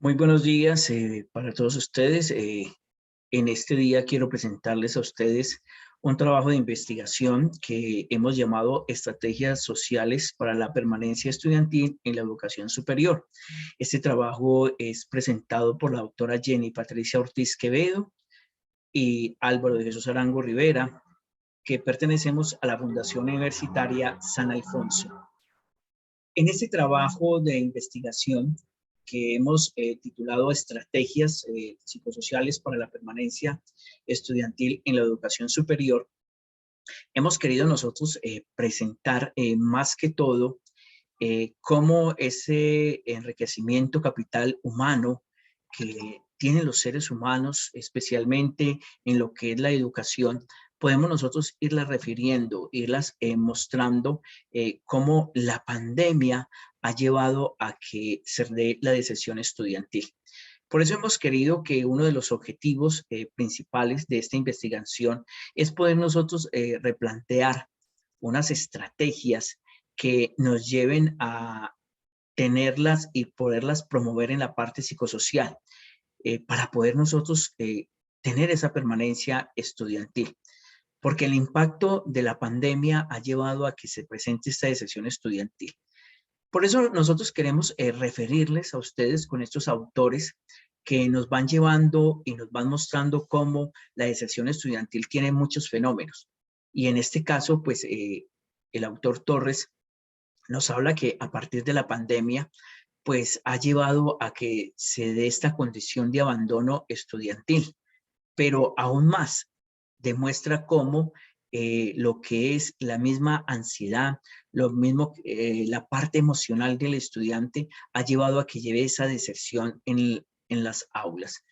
Muy buenos días para todos ustedes. En este día quiero presentarles a ustedes un trabajo de investigación que hemos llamado Estrategias Sociales para la Permanencia Estudiantil en la Educación Superior. Este trabajo es presentado por la doctora Jenny Patricia Ortiz Quevedo y Álvaro de Jesús Arango Rivera, que pertenecemos a la Fundación Universitaria San Alfonso. En este trabajo de investigación que hemos titulado Estrategias Psicosociales para la Permanencia Estudiantil en la Educación Superior, hemos querido nosotros presentar más que todo cómo ese enriquecimiento capital humano que tienen los seres humanos, especialmente en lo que es la educación, podemos nosotros irlas refiriendo, irlas mostrando cómo la pandemia ha llevado a que se dé la deserción estudiantil. Por eso hemos querido que uno de los objetivos principales de esta investigación es poder nosotros replantear unas estrategias que nos lleven a tenerlas y poderlas promover en la parte psicosocial para poder nosotros tener esa permanencia estudiantil. Porque el impacto de la pandemia ha llevado a que se presente esta deserción estudiantil. Por eso nosotros queremos referirles a ustedes con estos autores que nos van llevando y nos van mostrando cómo la deserción estudiantil tiene muchos fenómenos. Y en este caso, pues el autor Torres nos habla que a partir de la pandemia, pues ha llevado a que se dé esta condición de abandono estudiantil, pero aún más demuestra cómo lo que es la misma ansiedad, lo mismo, la parte emocional del estudiante ha llevado a que lleve esa deserción en las aulas.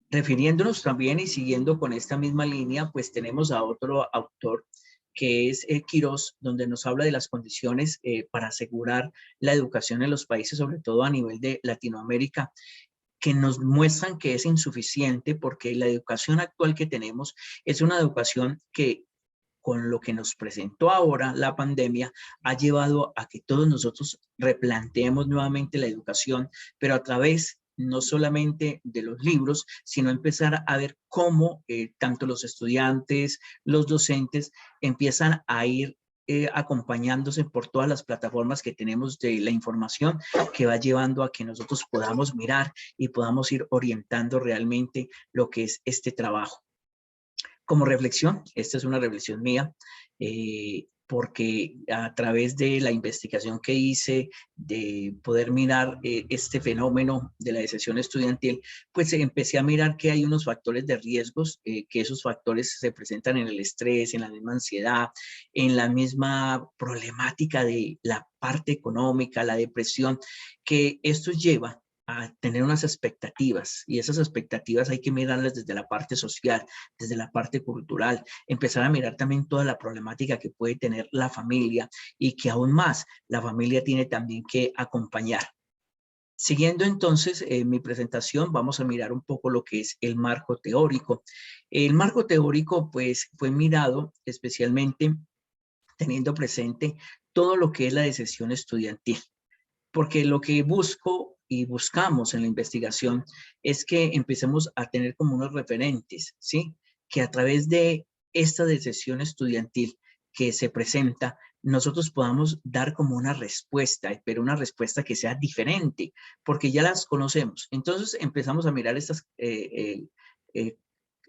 Refiriéndonos también y siguiendo con esta misma línea, pues tenemos a otro autor que es Quirós, donde nos habla de las condiciones para asegurar la educación en los países, sobre todo a nivel de Latinoamérica, que nos muestran que es insuficiente porque la educación actual que tenemos es una educación que con lo que nos presentó ahora la pandemia ha llevado a que todos nosotros replanteemos nuevamente la educación, pero a través no solamente de los libros, sino empezar a ver cómo tanto los estudiantes, los docentes empiezan a ir acompañándose por todas las plataformas que tenemos de la información que va llevando a que nosotros podamos mirar y podamos ir orientando realmente lo que es este trabajo. Como reflexión, esta es una reflexión mía, porque a través de la investigación que hice, de poder mirar este fenómeno de la deserción estudiantil, pues empecé a mirar que hay unos factores de riesgos, que esos factores se presentan en el estrés, en la misma ansiedad, en la misma problemática de la parte económica, la depresión, que esto lleva a tener unas expectativas, y esas expectativas hay que mirarlas desde la parte social, desde la parte cultural, empezar a mirar también toda la problemática que puede tener la familia y que aún más la familia tiene también que acompañar. Siguiendo entonces mi presentación, vamos a mirar un poco lo que es el marco teórico. El marco teórico pues fue mirado especialmente teniendo presente todo lo que es la deserción estudiantil, porque lo que busco y buscamos en la investigación es que empecemos a tener como unos referentes, ¿sí? Que a través de esta deserción estudiantil que se presenta, nosotros podamos dar como una respuesta, pero una respuesta que sea diferente, porque ya las conocemos. Entonces empezamos a mirar estas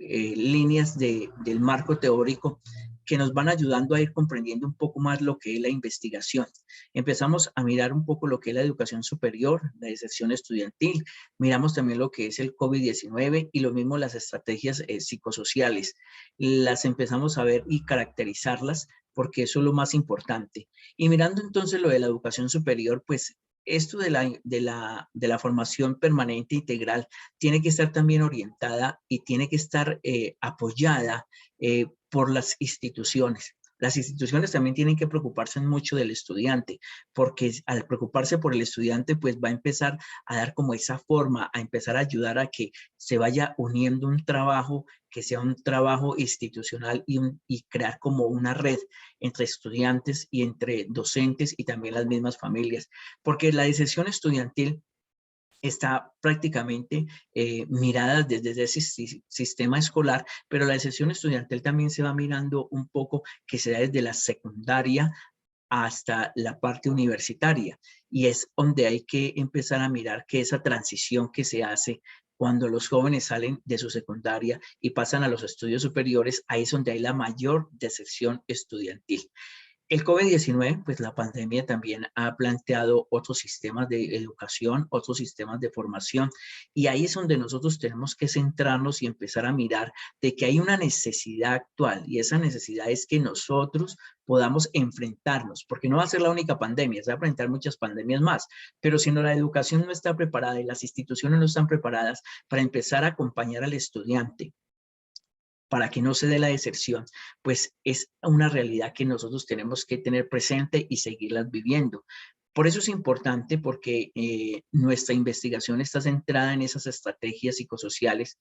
líneas del marco teórico que nos van ayudando a ir comprendiendo un poco más lo que es la investigación. Empezamos a mirar un poco lo que es la educación superior, la deserción estudiantil, miramos también lo que es el COVID-19 y lo mismo las estrategias psicosociales. Las empezamos a ver y caracterizarlas porque eso es lo más importante. Y mirando entonces lo de la educación superior, pues esto de la formación permanente integral tiene que estar también orientada y tiene que estar apoyada por las instituciones. Las instituciones también tienen que preocuparse mucho del estudiante, porque al preocuparse por el estudiante, pues va a empezar a dar como esa forma, a empezar a ayudar a que se vaya uniendo un trabajo que sea un trabajo institucional y crear como una red entre estudiantes y entre docentes y también las mismas familias. Porque la deserción estudiantil está prácticamente mirada desde ese sistema escolar, pero la deserción estudiantil también se va mirando un poco que se da desde la secundaria hasta la parte universitaria, y es donde hay que empezar a mirar que esa transición que se hace cuando los jóvenes salen de su secundaria y pasan a los estudios superiores, ahí es donde hay la mayor deserción estudiantil. El COVID-19, pues la pandemia también ha planteado otros sistemas de educación, otros sistemas de formación, y ahí es donde nosotros tenemos que centrarnos y empezar a mirar de que hay una necesidad actual, y esa necesidad es que nosotros podamos enfrentarnos, porque no va a ser la única pandemia, se va a enfrentar muchas pandemias más, pero si no, la educación no está preparada y las instituciones no están preparadas para empezar a acompañar al estudiante, para que no se dé la deserción, pues es una realidad que nosotros tenemos que tener presente y seguirlas viviendo. Por eso es importante, porque nuestra investigación está centrada en esas estrategias psicosociales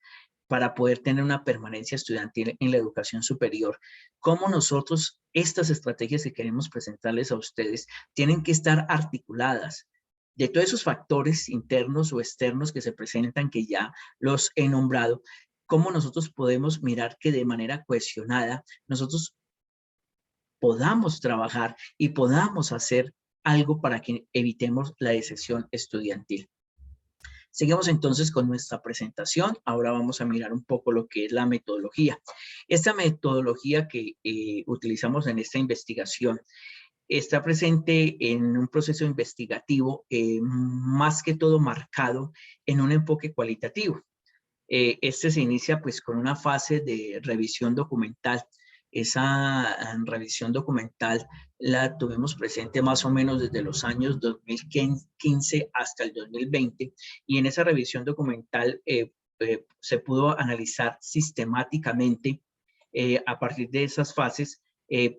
para poder tener una permanencia estudiantil en la educación superior. Cómo nosotros, estas estrategias que queremos presentarles a ustedes, tienen que estar articuladas de todos esos factores internos o externos que se presentan, que ya los he nombrado, cómo nosotros podemos mirar que de manera cohesionada nosotros podamos trabajar y podamos hacer algo para que evitemos la deserción estudiantil. Seguimos entonces con nuestra presentación. Ahora vamos a mirar un poco lo que es la metodología. Esta metodología que utilizamos en esta investigación está presente en un proceso investigativo más que todo marcado en un enfoque cualitativo. Este se inicia pues con una fase de revisión documental. Esa revisión documental la tuvimos presente más o menos desde los años 2015 hasta el 2020, y en esa revisión documental se pudo analizar sistemáticamente a partir de esas fases,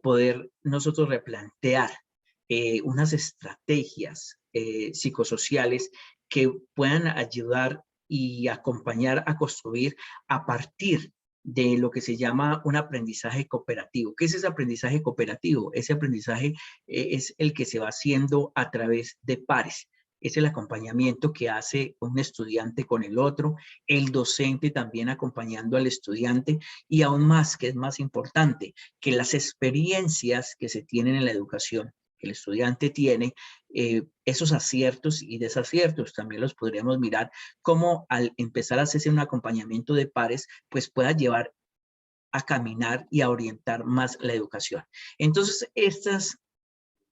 poder nosotros replantear unas estrategias psicosociales que puedan ayudar y acompañar a construir a partir de lo que se llama un aprendizaje cooperativo. ¿Qué es ese aprendizaje cooperativo? Ese aprendizaje es el que se va haciendo a través de pares. Es el acompañamiento que hace un estudiante con el otro, el docente también acompañando al estudiante, y aún más, que es más importante, que las experiencias que se tienen en la educación, que el estudiante tiene, esos aciertos y desaciertos también los podríamos mirar, como al empezar a hacerse un acompañamiento de pares, pues pueda llevar a caminar y a orientar más la educación. Entonces,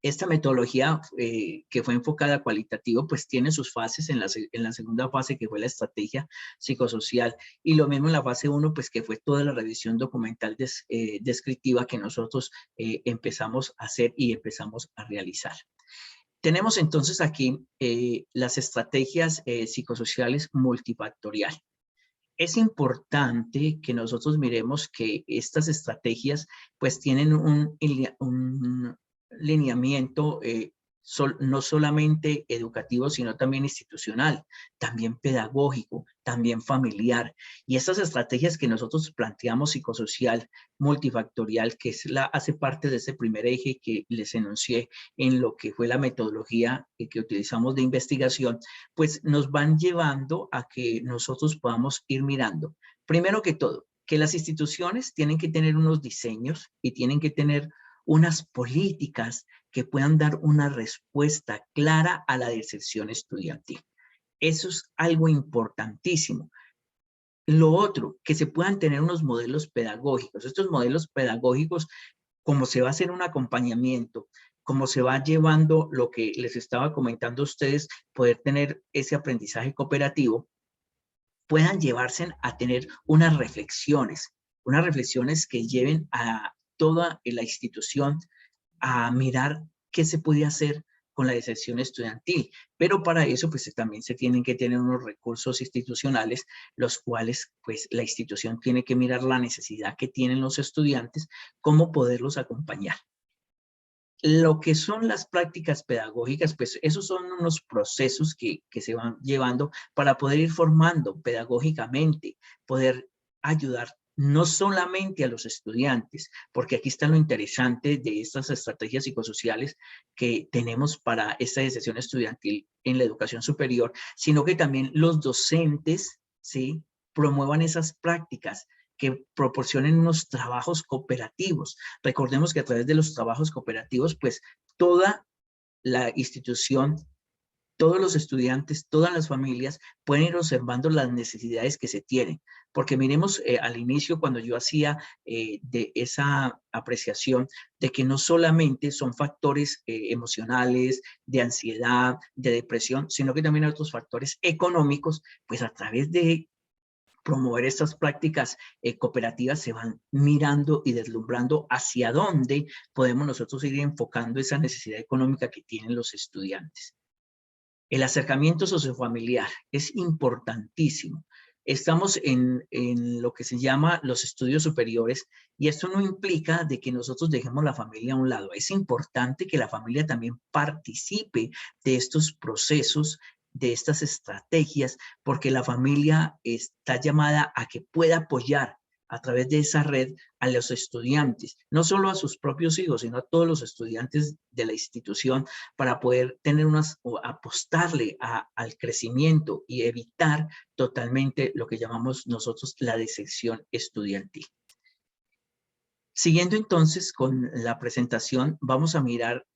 esta metodología que fue enfocada a cualitativo, pues tiene sus fases en la segunda fase, que fue la estrategia psicosocial, y lo mismo en la fase 1, pues que fue toda la revisión documental descriptiva que nosotros empezamos a hacer y empezamos a realizar. Tenemos entonces aquí las estrategias psicosociales multifactorial. Es importante que nosotros miremos que estas estrategias pues tienen un lineamiento no solamente educativo, sino también institucional, también pedagógico, también familiar. Y estas estrategias que nosotros planteamos, psicosocial, multifactorial, que hace parte de ese primer eje que les enuncié en lo que fue la metodología que utilizamos de investigación, pues nos van llevando a que nosotros podamos ir mirando, primero que todo, que las instituciones tienen que tener unos diseños y tienen que tener unas políticas que puedan dar una respuesta clara a la deserción estudiantil. Eso es algo importantísimo. Lo otro, que se puedan tener unos modelos pedagógicos. Estos modelos pedagógicos, como se va a hacer un acompañamiento, como se va llevando lo que les estaba comentando a ustedes, poder tener ese aprendizaje cooperativo, puedan llevarse a tener unas reflexiones que lleven a toda la institución a mirar qué se puede hacer con la deserción estudiantil. Pero para eso, pues también se tienen que tener unos recursos institucionales, los cuales, pues la institución tiene que mirar la necesidad que tienen los estudiantes, cómo poderlos acompañar. Lo que son las prácticas pedagógicas, pues esos son unos procesos que se van llevando para poder ir formando pedagógicamente, poder ayudar no solamente a los estudiantes, porque aquí está lo interesante de estas estrategias psicosociales que tenemos para esta decisión estudiantil en la educación superior, sino que también los docentes, ¿sí?, promuevan esas prácticas, que proporcionen unos trabajos cooperativos. Recordemos que a través de los trabajos cooperativos, pues toda la institución, todos los estudiantes, todas las familias pueden ir observando las necesidades que se tienen. Porque miremos al inicio, cuando yo hacía de esa apreciación de que no solamente son factores emocionales, de ansiedad, de depresión, sino que también hay otros factores económicos, pues a través de promover estas prácticas cooperativas se van mirando y deslumbrando hacia dónde podemos nosotros ir enfocando esa necesidad económica que tienen los estudiantes. El acercamiento sociofamiliar es importantísimo. Estamos en lo que se llama los estudios superiores y esto no implica de que nosotros dejemos la familia a un lado. Es importante que la familia también participe de estos procesos, de estas estrategias, porque la familia está llamada a que pueda apoyar a través de esa red a los estudiantes, no solo a sus propios hijos, sino a todos los estudiantes de la institución, para poder tener o apostarle al crecimiento y evitar totalmente lo que llamamos nosotros la deserción estudiantil. Siguiendo entonces con la presentación, vamos a mirar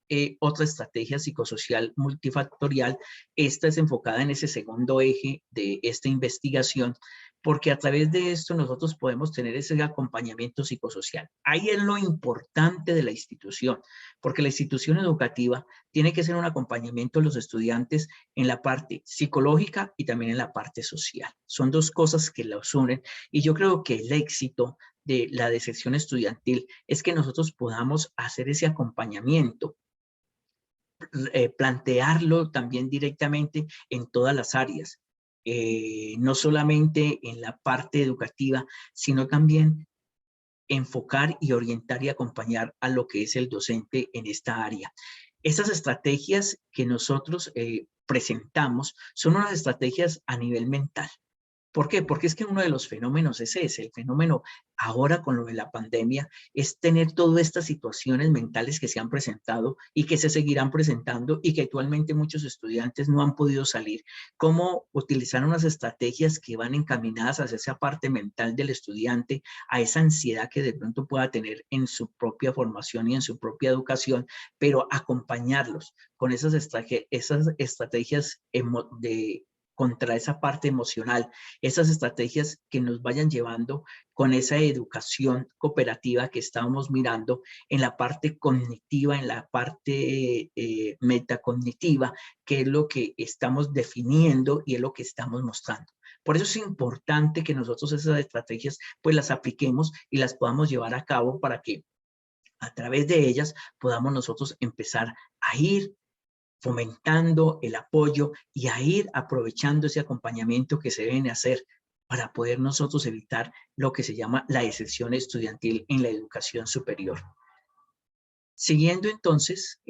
otra estrategia psicosocial multifactorial. Esta es enfocada en ese segundo eje de esta investigación, porque a través de esto nosotros podemos tener ese acompañamiento psicosocial. Ahí es lo importante de la institución, porque la institución educativa tiene que ser un acompañamiento de los estudiantes en la parte psicológica y también en la parte social. Son dos cosas que los unen y yo creo que el éxito de la deserción estudiantil es que nosotros podamos hacer ese acompañamiento, plantearlo también directamente en todas las áreas, no solamente en la parte educativa, sino también enfocar y orientar y acompañar a lo que es el docente en esta área. Esas estrategias que nosotros presentamos son unas estrategias a nivel mental. ¿Por qué? Porque es que uno de los fenómenos es ese, el fenómeno ahora con lo de la pandemia, es tener todas estas situaciones mentales que se han presentado y que se seguirán presentando y que actualmente muchos estudiantes no han podido salir. Cómo utilizar unas estrategias que van encaminadas hacia esa parte mental del estudiante, a esa ansiedad que de pronto pueda tener en su propia formación y en su propia educación, pero acompañarlos con esas estrategias contra esa parte emocional, esas estrategias que nos vayan llevando con esa educación cooperativa que estábamos mirando en la parte cognitiva, en la parte metacognitiva, que es lo que estamos definiendo y es lo que estamos mostrando. Por eso es importante que nosotros esas estrategias pues las apliquemos y las podamos llevar a cabo para que a través de ellas podamos nosotros empezar a ir fomentando el apoyo y a ir aprovechando ese acompañamiento que se deben hacer para poder nosotros evitar lo que se llama la deserción estudiantil en la educación superior. Siguiendo entonces,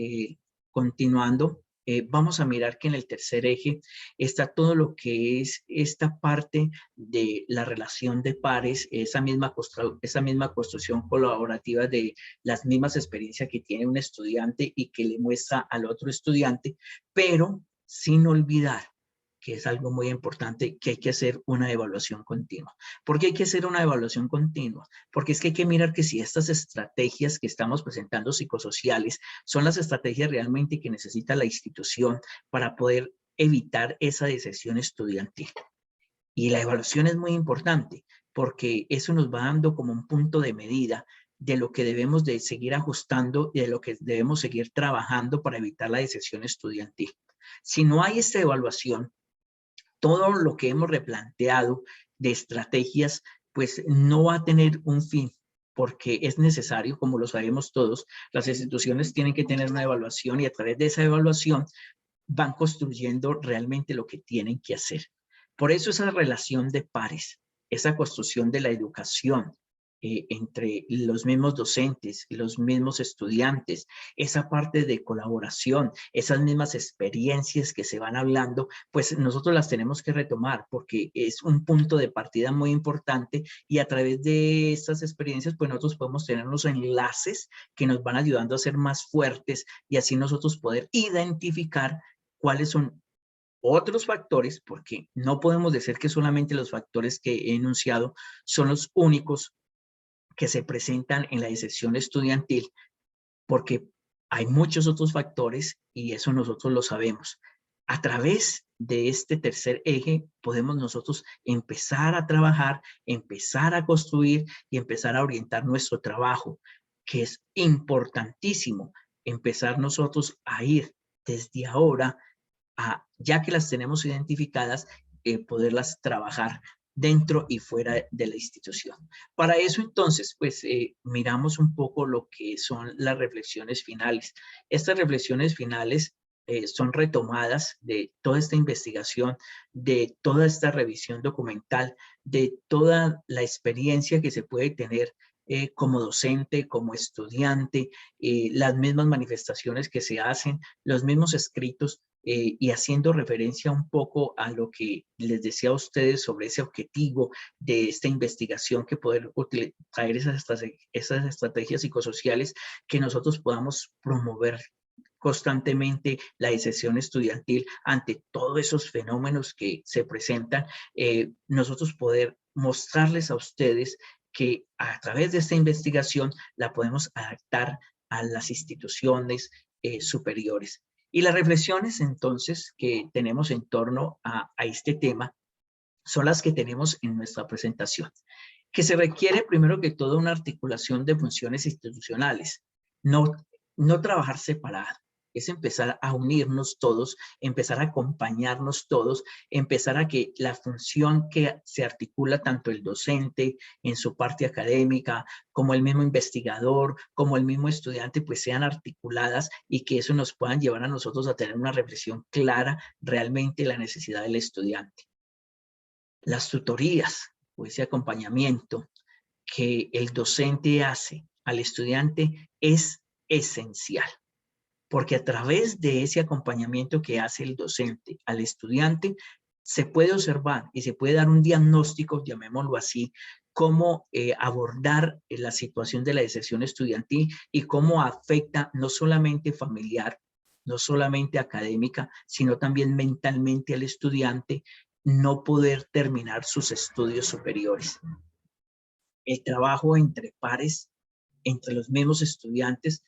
continuando, vamos a mirar que en el tercer eje está todo lo que es esta parte de la relación de pares, esa misma construcción colaborativa de las mismas experiencias que tiene un estudiante y que le muestra al otro estudiante, pero sin olvidar que es algo muy importante, que hay que hacer una evaluación continua. ¿Por qué hay que hacer una evaluación continua? Porque es que hay que mirar que si estas estrategias que estamos presentando psicosociales son las estrategias realmente que necesita la institución para poder evitar esa deserción estudiantil. Y la evaluación es muy importante porque eso nos va dando como un punto de medida de lo que debemos de seguir ajustando y de lo que debemos seguir trabajando para evitar la deserción estudiantil. Si no hay esta evaluación, todo lo que hemos replanteado de estrategias, pues no va a tener un fin, porque es necesario, como lo sabemos todos, las instituciones tienen que tener una evaluación y a través de esa evaluación van construyendo realmente lo que tienen que hacer. Por eso esa relación de pares, esa construcción de la educación, entre los mismos docentes, los mismos estudiantes, esa parte de colaboración, esas mismas experiencias que se van hablando, pues nosotros las tenemos que retomar porque es un punto de partida muy importante y a través de estas experiencias, pues nosotros podemos tener unos enlaces que nos van ayudando a ser más fuertes y así nosotros poder identificar cuáles son otros factores, porque no podemos decir que solamente los factores que he enunciado son los únicos que se presentan en la deserción estudiantil, porque hay muchos otros factores y eso nosotros lo sabemos. A través de este tercer eje podemos nosotros empezar a trabajar, empezar a construir y empezar a orientar nuestro trabajo, que es importantísimo empezar nosotros a ir desde ahora, ya que las tenemos identificadas, poderlas trabajar dentro y fuera de la institución. Para eso entonces, pues miramos un poco lo que son las reflexiones finales. Estas reflexiones finales son retomadas de toda esta investigación, de toda esta revisión documental, de toda la experiencia que se puede tener como docente, como estudiante, las mismas manifestaciones que se hacen, los mismos escritos, y haciendo referencia un poco a lo que les decía a ustedes sobre ese objetivo de esta investigación, que poder traer esas estrategias psicosociales que nosotros podamos promover constantemente la deserción estudiantil ante todos esos fenómenos que se presentan, nosotros poder mostrarles a ustedes que a través de esta investigación la podemos adaptar a las instituciones superiores. Y las reflexiones entonces que tenemos en torno a este tema son las que tenemos en nuestra presentación, que se requiere primero que todo una articulación de funciones institucionales, no, no trabajar separado, es empezar a unirnos todos, empezar a acompañarnos todos, empezar a que la función que se articula tanto el docente en su parte académica, como el mismo investigador, como el mismo estudiante, pues sean articuladas y que eso nos puedan llevar a nosotros a tener una reflexión clara realmente de la necesidad del estudiante. Las tutorías o ese acompañamiento que el docente hace al estudiante es esencial, porque a través de ese acompañamiento que hace el docente al estudiante, se puede observar y se puede dar un diagnóstico, llamémoslo así, cómo abordar la situación de la deserción estudiantil y cómo afecta no solamente familiar, no solamente académica, sino también mentalmente al estudiante no poder terminar sus estudios superiores. El trabajo entre pares, entre los mismos estudiantes,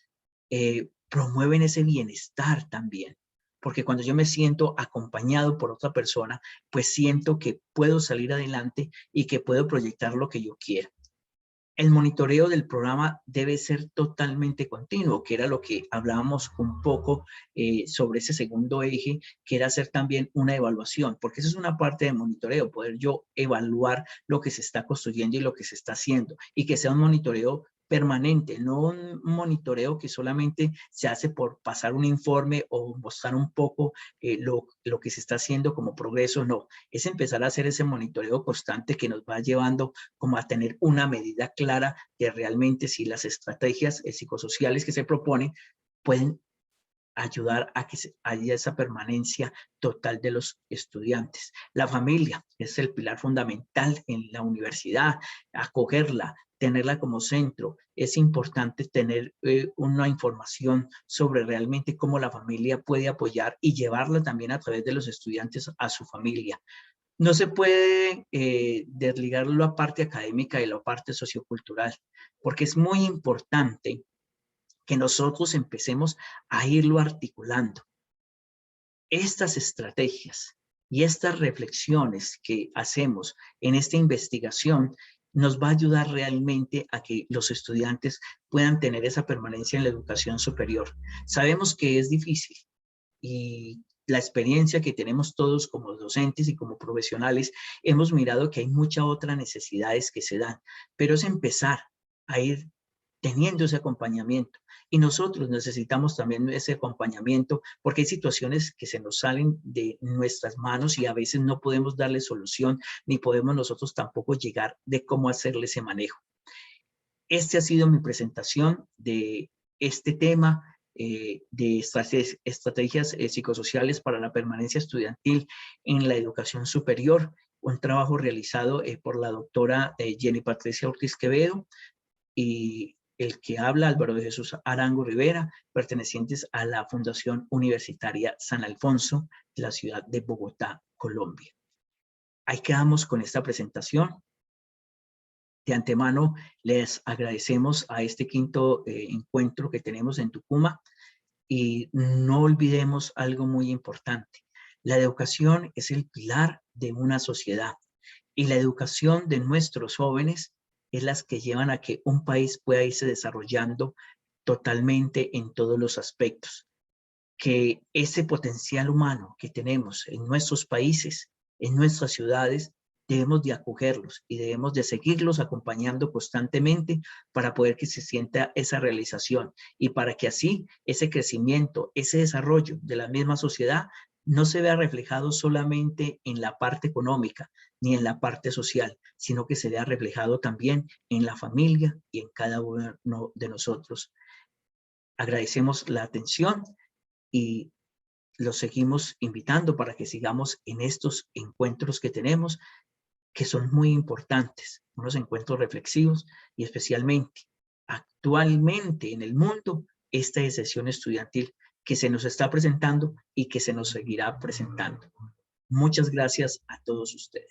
promueven ese bienestar también. Porque cuando yo me siento acompañado por otra persona, pues siento que puedo salir adelante y que puedo proyectar lo que yo quiera. El monitoreo del programa debe ser totalmente continuo, que era lo que hablábamos un poco sobre ese segundo eje, que era hacer también una evaluación, porque eso es una parte de monitoreo, poder yo evaluar lo que se está construyendo y lo que se está haciendo, y que sea un monitoreo permanente, no un monitoreo que solamente se hace por pasar un informe o mostrar un poco lo que se está haciendo como progreso, no, es empezar a hacer ese monitoreo constante que nos va llevando como a tener una medida clara de realmente si las estrategias psicosociales que se proponen pueden ayudar a que haya esa permanencia total de los estudiantes. La familia es el pilar fundamental en la universidad, acogerla, tenerla como centro. Es importante tener una información sobre realmente cómo la familia puede apoyar y llevarla también a través de los estudiantes a su familia. No se puede desligar la parte académica de la parte sociocultural, porque es muy importante que nosotros empecemos a irlo articulando. Estas estrategias y estas reflexiones que hacemos en esta investigación nos va a ayudar realmente a que los estudiantes puedan tener esa permanencia en la educación superior. Sabemos que es difícil y la experiencia que tenemos todos como docentes y como profesionales, hemos mirado que hay muchas otras necesidades que se dan, pero es empezar a ir teniendo ese acompañamiento. Y nosotros necesitamos también ese acompañamiento porque hay situaciones que se nos salen de nuestras manos y a veces no podemos darle solución, ni podemos nosotros tampoco llegar de cómo hacerle ese manejo. Este ha sido mi presentación de este tema de estrategias psicosociales para la permanencia estudiantil en la educación superior, un trabajo realizado por la doctora Jenny Patricia Ortiz Quevedo y el que habla, Álvaro de Jesús Arango Rivera, pertenecientes a la Fundación Universitaria San Alfonso de la ciudad de Bogotá, Colombia. Ahí quedamos con esta presentación. De antemano, les agradecemos a este quinto encuentro que tenemos en Tucumán y no olvidemos algo muy importante. La educación es el pilar de una sociedad y la educación de nuestros jóvenes es las que llevan a que un país pueda irse desarrollando totalmente en todos los aspectos. Que ese potencial humano que tenemos en nuestros países, en nuestras ciudades, debemos de acogerlos y debemos de seguirlos acompañando constantemente para poder que se sienta esa realización y para que así ese crecimiento, ese desarrollo de la misma sociedad no se vea reflejado solamente en la parte económica ni en la parte social, sino que se vea reflejado también en la familia y en cada uno de nosotros. Agradecemos la atención y los seguimos invitando para que sigamos en estos encuentros que tenemos, que son muy importantes, unos encuentros reflexivos y especialmente actualmente en el mundo, esta sesión estudiantil que se nos está presentando y que se nos seguirá presentando. Muchas gracias a todos ustedes.